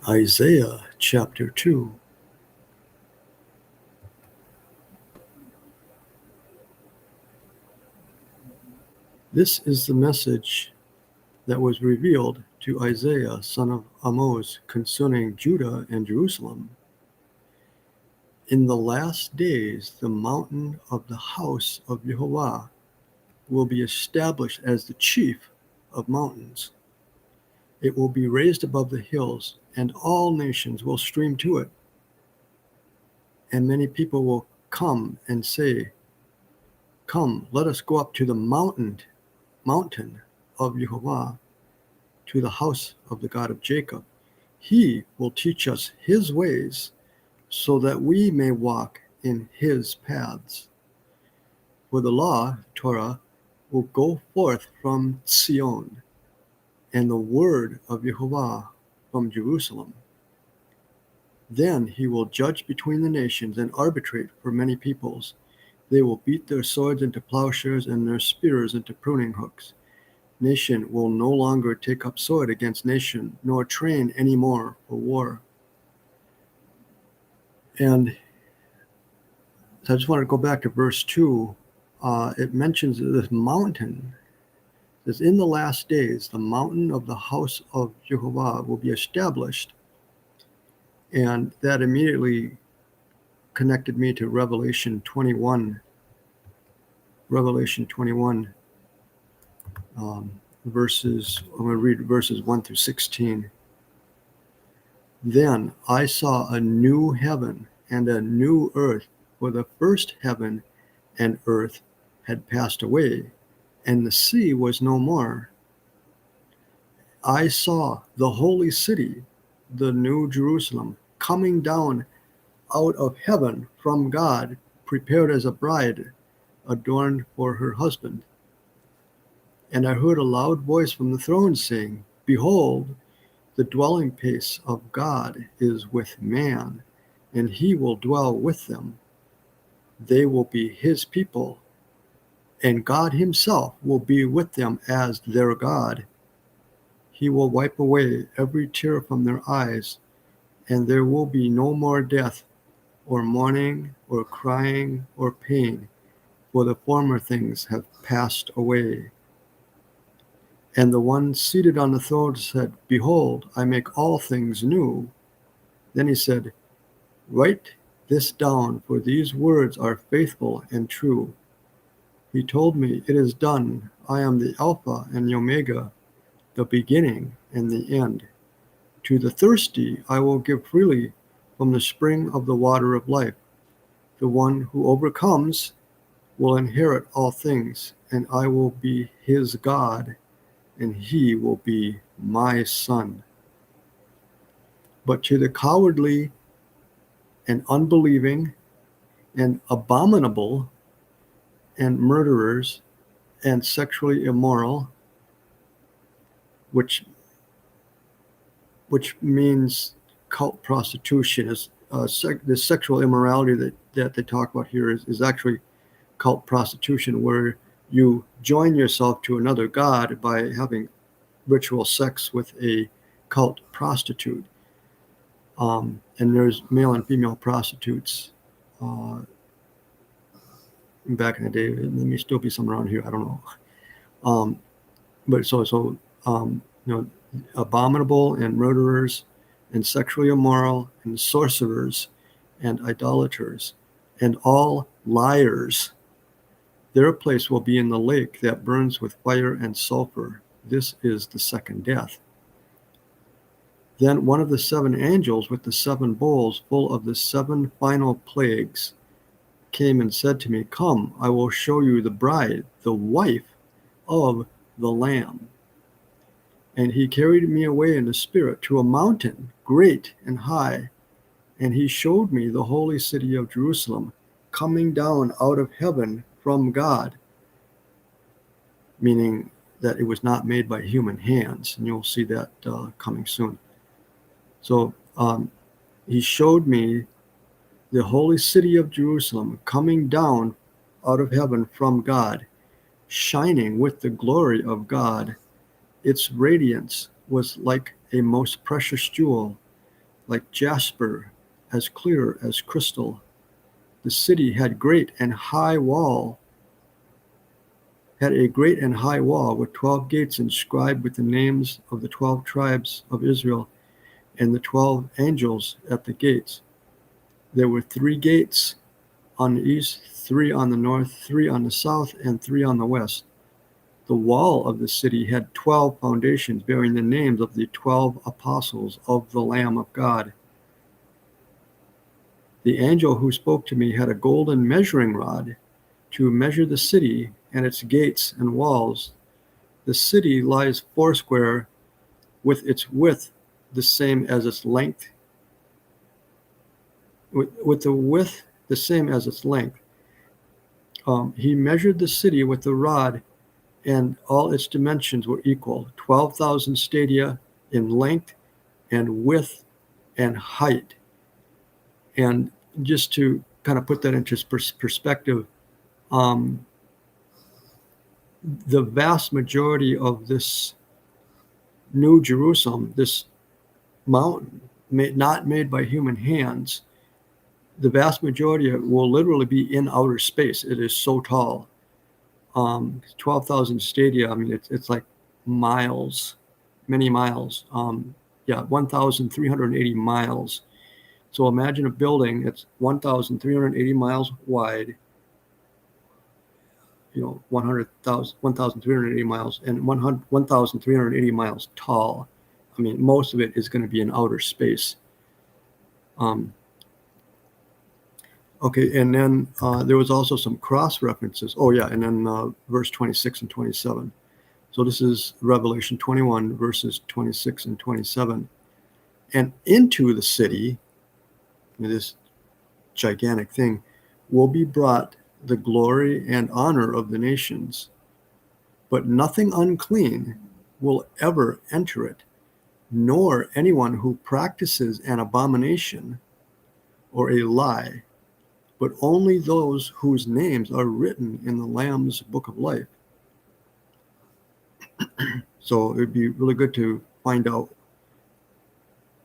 Isaiah chapter 2. This is the message that was revealed to Isaiah, son of Amoz, concerning Judah and Jerusalem. In the last days, the mountain of the house of Jehovah will be established as the chief of mountains. It will be raised above the hills, and all nations will stream to it. And many people will come and say, "Come, let us go up to the mountain of Jehovah, to the house of the God of Jacob. He will teach us his ways, so that we may walk in his paths." For the law, Torah, will go forth from Zion, and the word of Jehovah from Jerusalem. Then he will judge between the nations and arbitrate for many peoples. They will beat their swords into plowshares and their spears into pruning hooks. Nation will no longer take up sword against nation, nor train any more for war. And so I just want to go back to verse 2. It mentions this mountain. It says, in the last days, the mountain of the house of Jehovah will be established. And that immediately connected me to Revelation 21. Revelation 21, I'm going to read verses 1 through 16. Then I saw a new heaven and a new earth, for the first heaven and earth had passed away, and the sea was no more. I saw the holy city, the new Jerusalem, coming down out of heaven from God, prepared as a bride, adorned for her husband. And I heard a loud voice from the throne saying, "Behold, the dwelling place of God is with man, and he will dwell with them. They will be his people, and God himself will be with them as their God. He will wipe away every tear from their eyes, and there will be no more death, or mourning, or crying, or pain, for the former things have passed away." And the one seated on the throne said, "Behold, I make all things new." Then he said, "Write this down, for these words are faithful and true." He told me, "It is done. I am the Alpha and the Omega, the beginning and the end. To the thirsty I will give freely from the spring of the water of life. The one who overcomes will inherit all things, and I will be his God, and he will be my son. But to the cowardly and unbelieving and abominable and murderers and sexually immoral," which means cult prostitution, is the sexual immorality that they talk about here is actually cult prostitution, where you join yourself to another god by having ritual sex with a cult prostitute. And there's male and female prostitutes back in the day. There may still be some around here, I don't know. But abominable and murderers and sexually immoral and sorcerers and idolaters and all liars, their place will be in the lake that burns with fire and sulfur. This is the second death. Then one of the seven angels with the seven bowls full of the seven final plagues came and said to me, "Come, I will show you the bride, the wife of the Lamb." And he carried me away in the spirit to a mountain great and high, and he showed me the holy city of Jerusalem coming down out of heaven from God, meaning that it was not made by human hands, and you'll see that coming soon. So he showed me the holy city of Jerusalem coming down out of heaven from God, shining with the glory of God. Its radiance was like a most precious jewel, like jasper, as clear as crystal. The city had a great and high wall with 12 gates inscribed with the names of the 12 tribes of Israel and the 12 angels at the gates. There were 3 gates on the east, 3 on the north, 3 on the south, and 3 on the west. The wall of the city had 12 foundations bearing the names of the 12 apostles of the Lamb of God. The angel who spoke to me had a golden measuring rod to measure the city and its gates and walls. The city lies foursquare, with its width the same as its length. With the width the same as its length. He measured the city with the rod, and all its dimensions were equal, 12,000 stadia in length and width and height. And just to kind of put that into perspective, the vast majority of this New Jerusalem, this mountain, not made by human hands, the vast majority of it will literally be in outer space. It is so tall. 12,000 stadia, I mean, it's like miles, many miles. 1,380 miles. So imagine a building that's 1,380 miles wide, 1,380 miles, and 1,380 miles tall. I mean, most of it is going to be in outer space. Okay, and then there was also some cross references. Oh yeah, and then verse 26 and 27. So this is Revelation 21, verses 26 and 27. And into the city, this gigantic thing, will be brought the glory and honor of the nations. But nothing unclean will ever enter it, nor anyone who practices an abomination or a lie, but only those whose names are written in the Lamb's book of life. So it'd be really good to find out,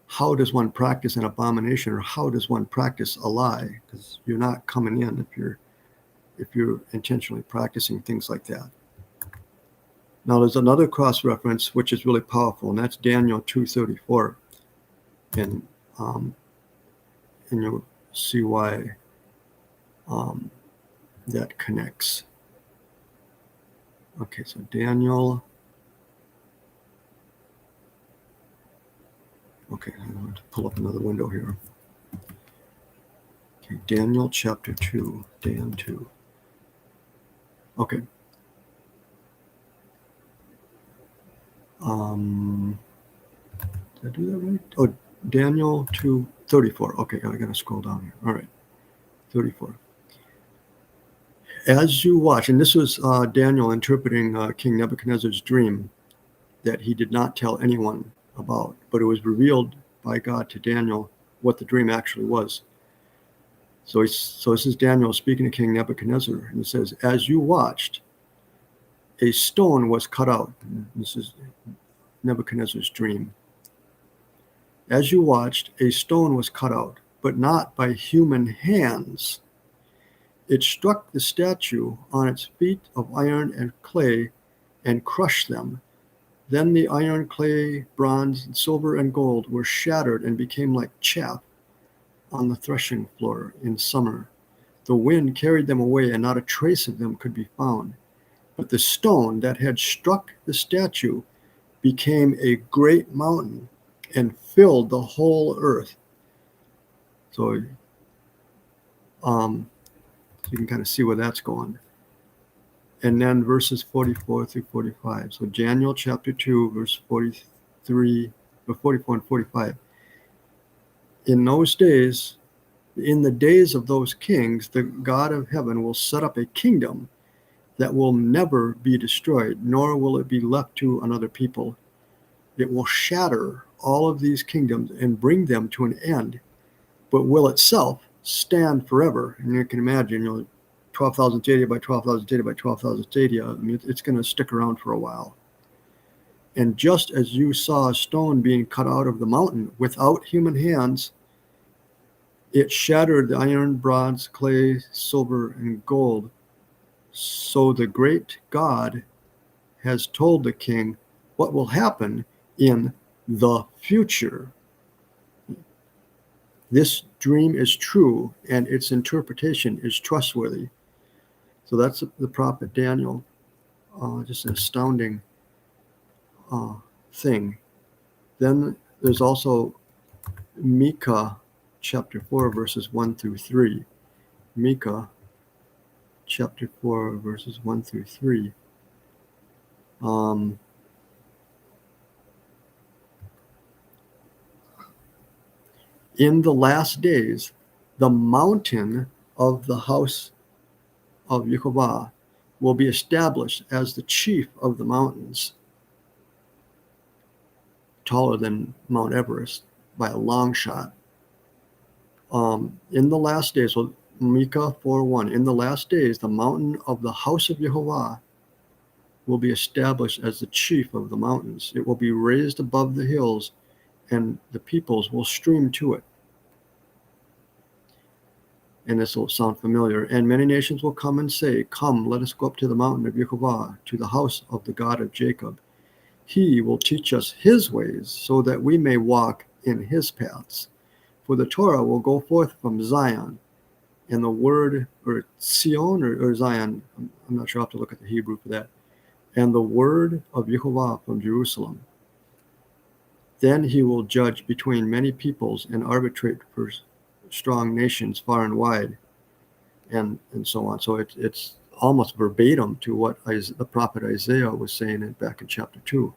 how does one practice an abomination, or how does one practice a lie? Because you're not coming in if you're intentionally practicing things like that. Now there's another cross reference which is really powerful, and that's Daniel 2:34, and you'll see why that connects. Okay, so Daniel. Okay, I'm going to pull up another window here. Okay, Daniel chapter 2, Dan 2. Okay. Did I do that right? Oh, Daniel 2:34. Okay, I got to scroll down here. All right, 34. As you watch, and this was Daniel interpreting King Nebuchadnezzar's dream that he did not tell anyone about, but it was revealed by God to Daniel what the dream actually was. So this is Daniel speaking to King Nebuchadnezzar, and he says, as you watched, a stone was cut out. This is Nebuchadnezzar's dream. As you watched, a stone was cut out, but not by human hands. It struck the statue on its feet of iron and clay and crushed them. Then the iron, clay, bronze, silver, and gold were shattered and became like chaff on the threshing floor in summer. The wind carried them away, and not a trace of them could be found. But the stone that had struck the statue became a great mountain and filled the whole earth. So you can kind of see where that's going. And then verses 44 through 45. So Daniel chapter 2, verse 44 and 45. In those days, in the days of those kings, the God of heaven will set up a kingdom that will never be destroyed, nor will it be left to another people. It will shatter all of these kingdoms and bring them to an end, but will itself stand forever. And you can imagine, 12,000 stadia by 12,000 stadia by 12,000 stadia. I mean, it's going to stick around for a while. And just as you saw a stone being cut out of the mountain without human hands, it shattered the iron, bronze, clay, silver, and gold. So the great God has told the king what will happen in the future. This dream is true, and its interpretation is trustworthy. So that's the prophet Daniel. Just an astounding thing. Then there's also Micah chapter 4, verses 1 through 3. Micah chapter 4, verses 1 through 3. In the last days, the mountain of the house of Jehovah will be established as the chief of the mountains, taller than Mount Everest by a long shot. In the last days, so Micah 4:1, in the last days, the mountain of the house of Jehovah will be established as the chief of the mountains. It will be raised above the hills, and the peoples will stream to it. And this will sound familiar. And many nations will come and say, come, let us go up to the mountain of Jehovah, to the house of the God of Jacob. He will teach us his ways, so that we may walk in his paths. For the Torah will go forth from Zion, and the word, or Sion, or Zion, I'm not sure, I'll have to look at the Hebrew for that, and the word of Jehovah from Jerusalem. Then he will judge between many peoples and arbitrate for strong nations far and wide, and so on. So it's almost verbatim to what the prophet Isaiah was saying back in chapter 2.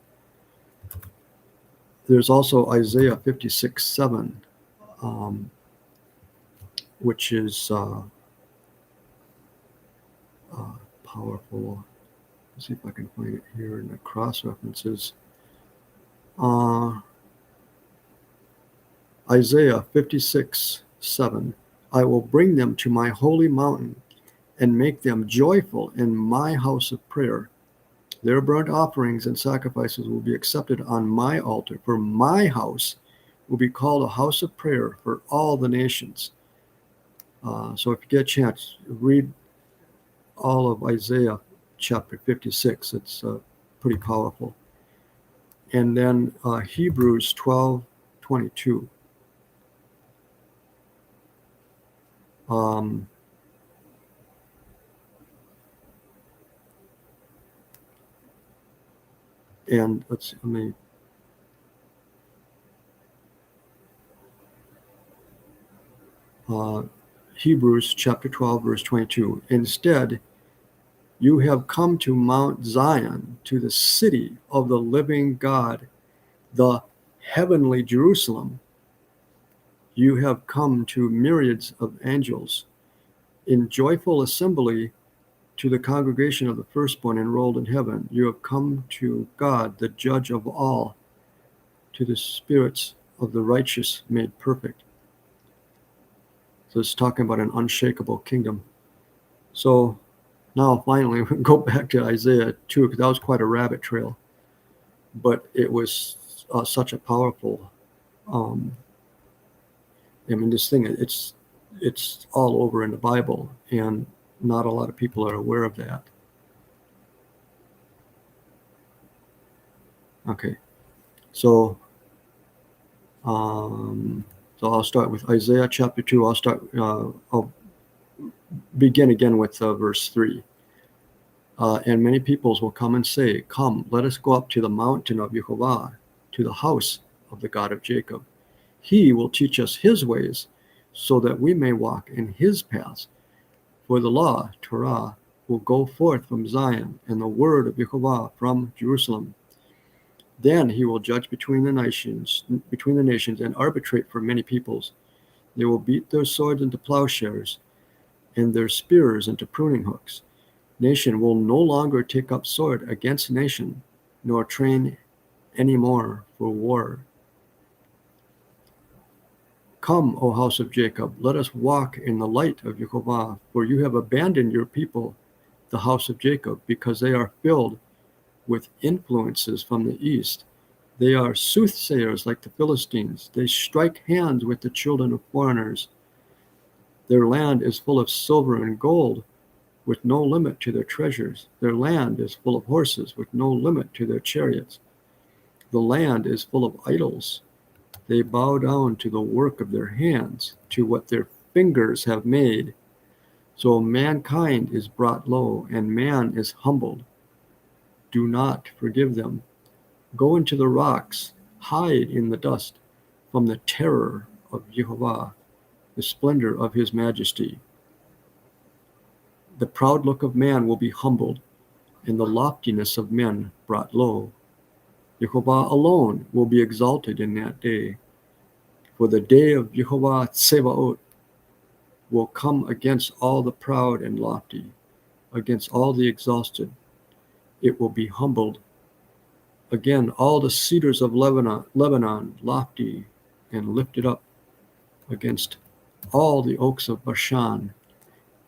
There's also Isaiah 56:7, which is powerful. Let's see if I can find it here in the cross references. Isaiah 56:7. I will bring them to my holy mountain and make them joyful in my house of prayer. Their burnt offerings and sacrifices will be accepted on my altar, for my house will be called a house of prayer for all the nations. So if you get a chance, read all of Isaiah chapter 56. It's pretty powerful. And then Hebrews 12:22. And let me Hebrews chapter 12, verse 22. Instead, you have come to Mount Zion, to the city of the living God, the heavenly Jerusalem. You have come to myriads of angels in joyful assembly, to the congregation of the firstborn enrolled in heaven. You have come to God, the judge of all, to the spirits of the righteous made perfect. So it's talking about an unshakable kingdom. So now finally we can go back to Isaiah 2, because that was quite a rabbit trail. But it was such a powerful, this thing, it's all over in the Bible, and not a lot of people are aware of that. Okay, so I'll start with Isaiah chapter 2. I'll begin again with verse 3. And many peoples will come and say, come, let us go up to the mountain of Jehovah, to the house of the God of Jacob. He will teach us his ways, so that we may walk in his paths. For the law, Torah, will go forth from Zion, and the word of Jehovah from Jerusalem. Then he will judge between the nations, and arbitrate for many peoples. They will beat their swords into plowshares, and their spears into pruning hooks. Nation will no longer take up sword against nation, nor train any more for war. Come, O house of Jacob, let us walk in the light of Jehovah, for you have abandoned your people, the house of Jacob, because they are filled with influences from the east. They are soothsayers like the Philistines. They strike hands with the children of foreigners. Their land is full of silver and gold, with no limit to their treasures. Their land is full of horses, with no limit to their chariots. The land is full of idols. They bow down to the work of their hands, to what their fingers have made. So mankind is brought low, and man is humbled. Do not forgive them. Go into the rocks, hide in the dust from the terror of Jehovah, the splendor of his majesty. The proud look of man will be humbled, and the loftiness of men brought low. Jehovah alone will be exalted in that day. For the day of Jehovah Tsebaot will come against all the proud and lofty, against all the exhausted. It will be humbled. Again, all the cedars of Lebanon, lofty and lifted up, against all the oaks of Bashan,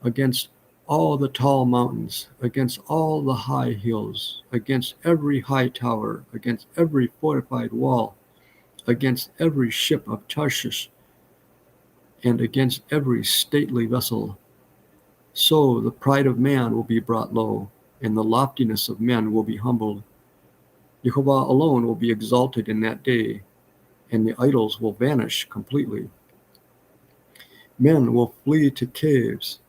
against all the tall mountains, against all the high hills, against every high tower, against every fortified wall, against every ship of Tarshish, and against every stately vessel. So the pride of man will be brought low, and the loftiness of men will be humbled. Jehovah alone will be exalted in that day, and the idols will vanish completely. Men will flee to caves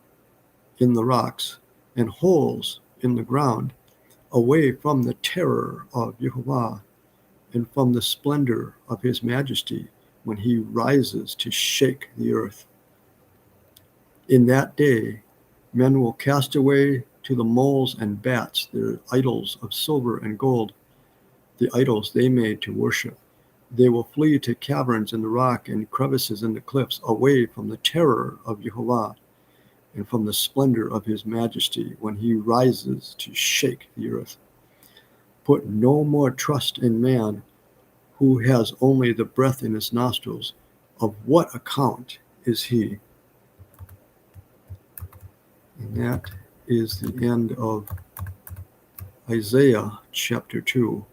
in the rocks and holes in the ground, away from the terror of Jehovah and from the splendor of his majesty when he rises to shake the earth. In that day, men will cast away to the moles and bats their idols of silver and gold, the idols they made to worship. They will flee to caverns in the rock and crevices in the cliffs, away from the terror of Jehovah and from the splendor of his majesty when he rises to shake the earth. Put no more trust in man, who has only the breath in his nostrils. Of what account is he? And that is the end of Isaiah chapter 2.